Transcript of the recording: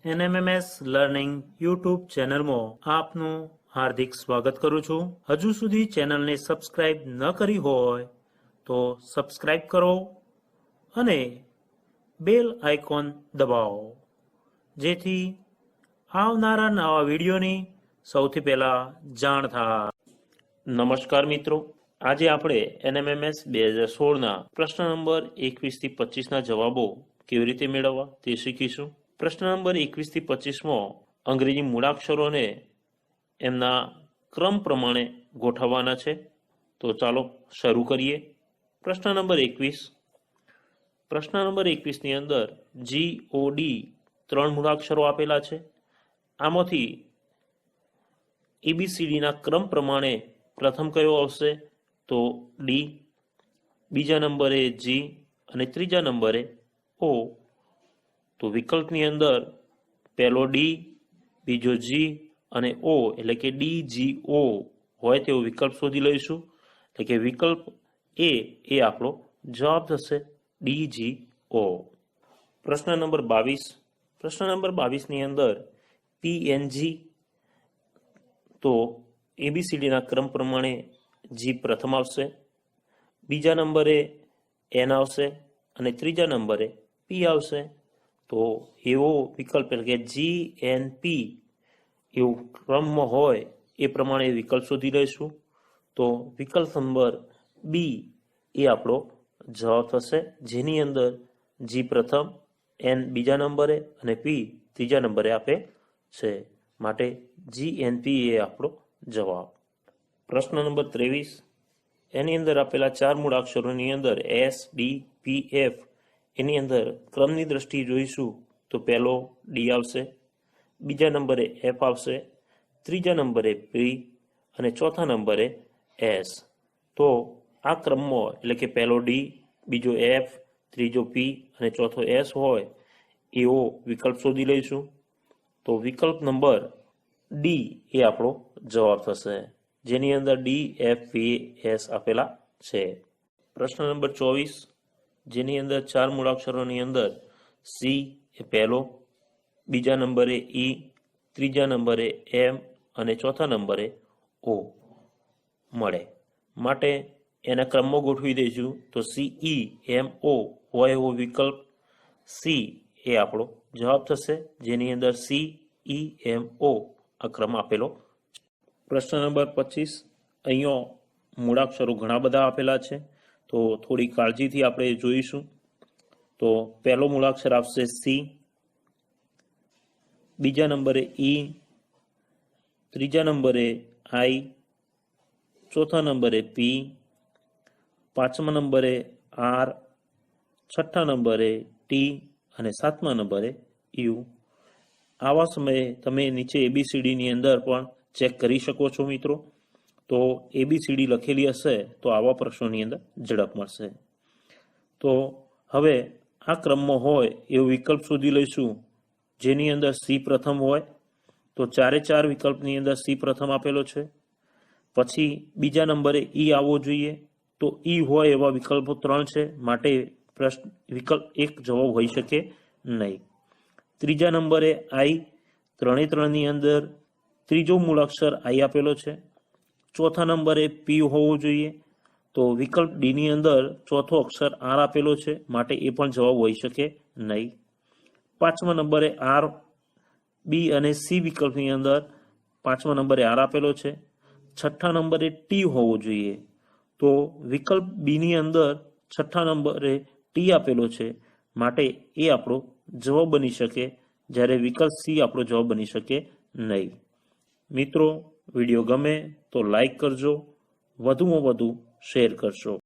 NMMS learning YouTube ચેનલમાં આપનું હાર્દિક સ્વાગત કરું છું। હજુ સુધી ચેનલને સબસ્ક્રાઇબ ન કરી હોય તો સબસ્ક્રાઇબ કરો અને બેલ આઇકોન દબાવો, જેથી આવનારા નવા વિડીયોની સૌથી પહેલા જાણ થાય। નમસ્કાર મિત્રો, આજે આપણે એનએમએમએસ 2016ના પ્રશ્ન નંબર 21 થી 25ના જવાબો કેવી રીતે મેળવવા તે શીખીશું। પ્રશ્ન નંબર 21 થી 25માં અંગ્રેજી મૂળાક્ષરોને એમના ક્રમ પ્રમાણે ગોઠવવાના છે। તો ચાલો શરૂ કરીએ। પ્રશ્ન નંબર 21। પ્રશ્ન નંબર 21 ની અંદર GOD 3 મૂળાક્ષરો આપેલા છે। આમાંથી ABCDના ક્રમ પ્રમાણે પ્રથમ કયો આવશે? તો ડી, બીજા નંબરે G અને ત્રીજા નંબરે O। તો વિકલ્પની અંદર પહેલો ડી, બીજો G અને O એટલે કે DGO હોય તેવો વિકલ્પ શોધી લઈશું। એટલે કે વિકલ્પ એ આપણો જવાબ થશે DGO। પ્રશ્ન નંબર 22। પ્રશ્ન નંબર 22 ની અંદર PNG, તો ABCDના ક્રમ પ્રમાણે G પ્રથમ આવશે, બીજા નંબરે N આવશે અને ત્રીજા નંબરે P આવશે। તો એવો વિકલ્પ એટલે કે GNP એવું ક્રમમાં હોય એ પ્રમાણે વિકલ્પ શોધી લઈશું। તો વિકલ્પ નંબર બી એ આપણો જવાબ થશે, જેની અંદર G પ્રથમ, N બીજા નંબરે અને P ત્રીજા નંબરે આપે છે, માટે GNP એ આપણો જવાબ। પ્રશ્ન નંબર 23। એની અંદર આપેલા 4 મૂળાક્ષરોની અંદર S, D, P, F એની અંદર ક્રમની દ્રષ્ટિએ જોઈશું તો પહેલો ડી આવશે, બીજા નંબરે F આવશે, ત્રીજા નંબરે P અને ચોથા નંબરે S। તો આ ક્રમમાં એટલે કે પહેલો ડી, બીજો F, ત્રીજો P અને ચોથો S હોય એવો વિકલ્પ શોધી લઈશું। તો વિકલ્પ નંબર ડી એ આપણો જવાબ થશે, જેની અંદર D, F, P, S આપેલા છે। પ્રશ્ન નંબર 24। જેની અંદર 4 મૂળાક્ષરોની અંદર C એ પહેલો, બીજા નંબરે E, ત્રીજા નંબરે M અને ચોથા નંબરે O મળે, માટે એના ક્રમમાં ગોઠવી દઈશું। તો CEMO હોય એવો વિકલ્પ C એ આપણો જવાબ થશે, જેની અંદર CEMO આ ક્રમ આપેલો। પ્રશ્ન નંબર 25। અહીંયા મૂળાક્ષરો ઘણા બધા આપેલા છે, તો થોડી કાળજીથી આપણે જોઈશું। તો પહેલો મૂળાક્ષર આવશે C, બીજા નંબરે E, ત્રીજા નંબરે I, ચોથા નંબરે P, પાંચમા નંબરે R, છઠ્ઠા નંબરે T અને સાતમા નંબરે U। આવા સમયે તમે નીચે ABCDની અંદર પણ ચેક કરી શકો છો મિત્રો। તો ABCD લખેલી હશે તો આવા પ્રશ્નોની અંદર ઝડપ મળશે। તો હવે આ ક્રમમાં હોય એવો વિકલ્પ શોધી લઈશું, જેની અંદર C પ્રથમ હોય। તો 4 વિકલ્પની અંદર C પ્રથમ આપેલો છે, પછી બીજા નંબરે E આવવો જોઈએ, તો E હોય એવા વિકલ્પો 3 છે, માટે વિકલ્પ 1 જવાબ હોઈ શકે નહીં। ત્રીજા નંબરે I, 3ની અંદર ત્રીજો મૂળાક્ષર I આપેલો છે। ચોથા નંબરે P હોવો જોઈએ, તો વિકલ્પ ડી ની અંદર ચોથો અક્ષર R આપેલો છે, માટે એ પણ જવાબ હોઈ શકે નહીં। પાંચમા નંબરે R, B અને C વિકલ્પની અંદર પાંચમા નંબરે R આપેલો છે, છઠ્ઠા નંબરે T હોવો જોઈએ, તો વિકલ્પ બી ની અંદર છઠ્ઠા નંબરે T આપેલો છે, માટે એ આપણો જવાબ બની શકે, જ્યારે વિકલ્પ સી આપણો જવાબ બની શકે નહીં। મિત્રો, વિડીયો ગમે તો લાઈક કરજો, વધુમાં વધુ શેર કરશો।